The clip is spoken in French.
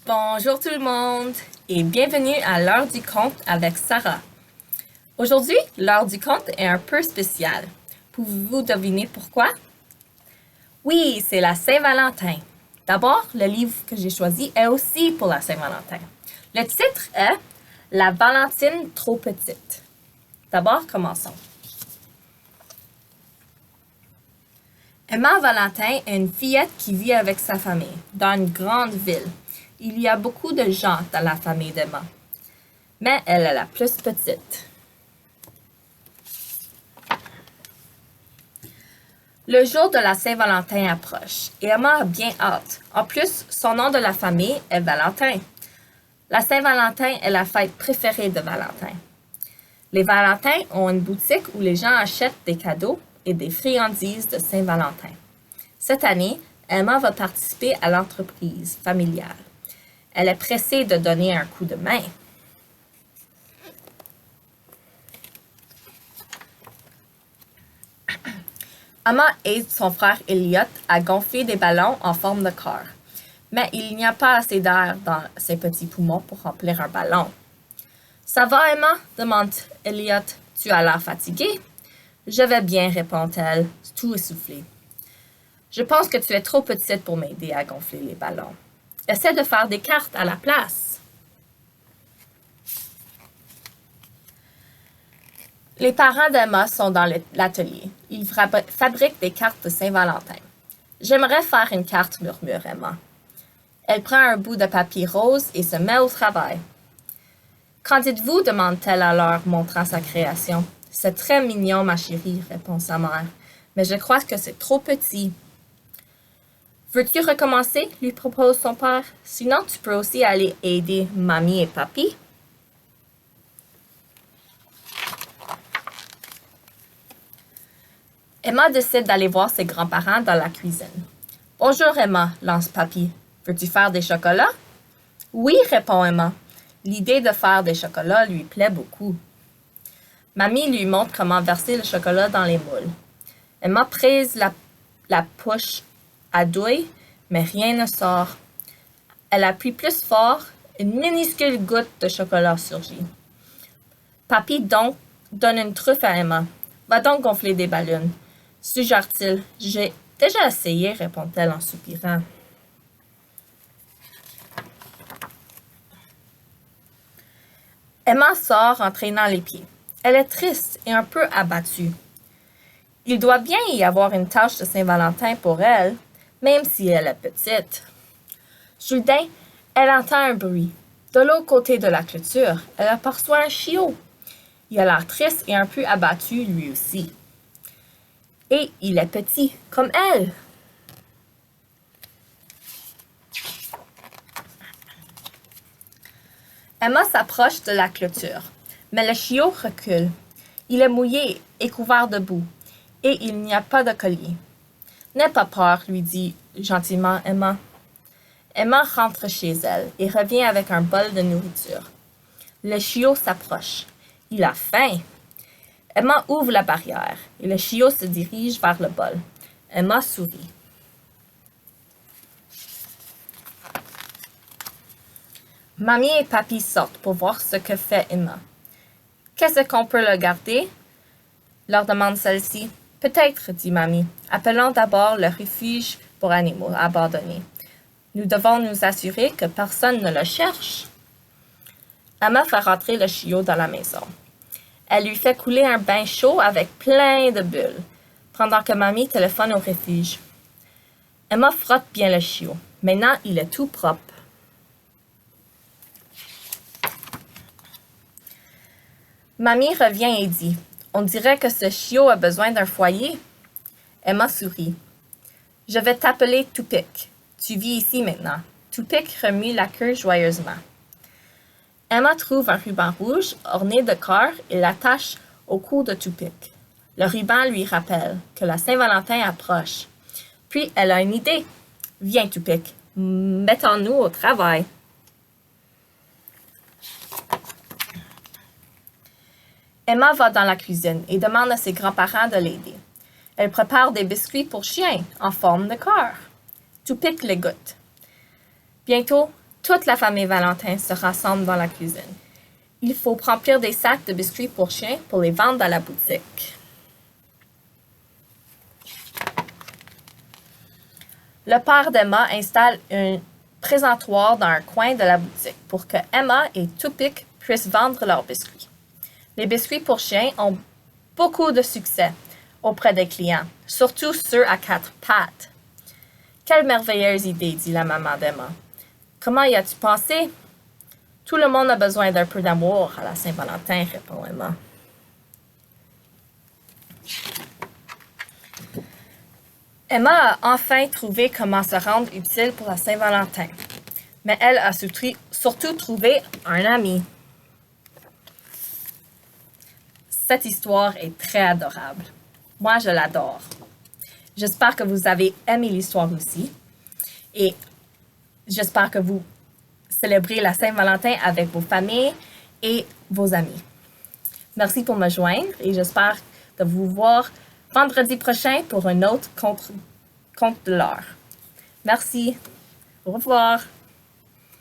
Bonjour tout le monde et bienvenue à l'heure du conte avec Sarah. Aujourd'hui, l'heure du conte est un peu spéciale. Pouvez-vous deviner pourquoi? Oui, c'est la Saint-Valentin. D'abord, le livre que j'ai choisi est aussi pour la Saint-Valentin. Le titre est La Valentine trop petite. D'abord, commençons. Emma Valentin est une fillette qui vit avec sa famille dans une grande ville. Il y a beaucoup de gens dans la famille d'Emma, mais elle est la plus petite. Le jour de la Saint-Valentin approche et Emma a bien hâte. En plus, son nom de la famille est Valentin. La Saint-Valentin est la fête préférée de Valentin. Les Valentins ont une boutique où les gens achètent des cadeaux et des friandises de Saint-Valentin. Cette année, Emma va participer à l'entreprise familiale. Elle est pressée de donner un coup de main. Emma aide son frère Elliot à gonfler des ballons en forme de cœur. Mais il n'y a pas assez d'air dans ses petits poumons pour remplir un ballon. « Ça va, Emma? » demande Elliot. « Tu as l'air fatiguée? »« Je vais bien, » répond-elle, tout essoufflée. « Je pense que tu es trop petite pour m'aider à gonfler les ballons. Essaie de faire des cartes à la place. » Les parents d'Emma sont dans l'atelier. Ils fabriquent des cartes de Saint-Valentin. « J'aimerais faire une carte, » murmure Emma. Elle prend un bout de papier rose et se met au travail. « Qu'en dites-vous? » demande-t-elle alors, montrant sa création. « C'est très mignon, ma chérie, » répond sa mère. « Mais je crois que c'est trop petit. » « Veux-tu recommencer? » lui propose son père. « Sinon, tu peux aussi aller aider mamie et papy. » Emma décide d'aller voir ses grands-parents dans la cuisine. « Bonjour Emma, » lance papy. « Veux-tu faire des chocolats? »« Oui, » répond Emma. L'idée de faire des chocolats lui plaît beaucoup. Mamie lui montre comment verser le chocolat dans les moules. Emma prise la poche à douille, mais rien ne sort. Elle appuie plus fort, une minuscule goutte de chocolat surgit. Papy donne une truffe à Emma. « Va donc gonfler des ballons. » Suggère-t-il. « J'ai déjà essayé, » répond-elle en soupirant. Emma sort en traînant les pieds. Elle est triste et un peu abattue. Il doit bien y avoir une tâche de Saint-Valentin pour elle, même si elle est petite. Soudain, elle entend un bruit. De l'autre côté de la clôture, elle aperçoit un chiot. Il a l'air triste et un peu abattu lui aussi. Et il est petit, comme elle. Emma s'approche de la clôture, mais le chiot recule. Il est mouillé et couvert de boue, et il n'y a pas de collier. « N'aie pas peur, » lui dit gentiment Emma. Emma rentre chez elle et revient avec un bol de nourriture. Le chiot s'approche. Il a faim. Emma ouvre la barrière et le chiot se dirige vers le bol. Emma sourit. Mamie et papy sortent pour voir ce que fait Emma. « Qu'est-ce qu'on peut le garder? » leur demande celle-ci. « Peut-être, » dit Mamie. « Appelons d'abord le refuge pour animaux abandonnés. Nous devons nous assurer que personne ne le cherche. » Emma fait rentrer le chiot dans la maison. Elle lui fait couler un bain chaud avec plein de bulles, pendant que Mamie téléphone au refuge. Emma frotte bien le chiot. Maintenant, il est tout propre. Mamie revient et dit « On dirait que ce chiot a besoin d'un foyer. » Emma sourit. « Je vais t'appeler Toupik. Tu vis ici maintenant. » Toupik remue la queue joyeusement. Emma trouve un ruban rouge orné de cœurs et l'attache au cou de Toupik. Le ruban lui rappelle que la Saint-Valentin approche. Puis elle a une idée. « Viens, Toupik, mettons-nous au travail. » Emma va dans la cuisine et demande à ses grands-parents de l'aider. Elle prépare des biscuits pour chiens en forme de cœur. Toupik les goûte. Bientôt, Toute la famille Valentin se rassemble dans la cuisine. Il faut remplir des sacs de biscuits pour chiens pour les vendre à la boutique. Le père d'Emma installe un présentoir dans un coin de la boutique pour que Emma et Tupic puissent vendre leurs biscuits. Les biscuits pour chiens ont beaucoup de succès auprès des clients, surtout ceux à 4 pattes. Quelle merveilleuse idée, dit la maman d'Emma. Comment y as-tu pensé? Tout le monde a besoin d'un peu d'amour à la Saint-Valentin, répond Emma. Emma a enfin trouvé comment se rendre utile pour la Saint-Valentin, mais elle a surtout trouvé un ami. Cette histoire est très adorable. Moi, je l'adore. J'espère que vous avez aimé l'histoire aussi et j'espère que vous célébrez la Saint-Valentin avec vos familles et vos amis. Merci pour me joindre et j'espère de vous voir vendredi prochain pour un autre conte de l'heure. Merci. Au revoir.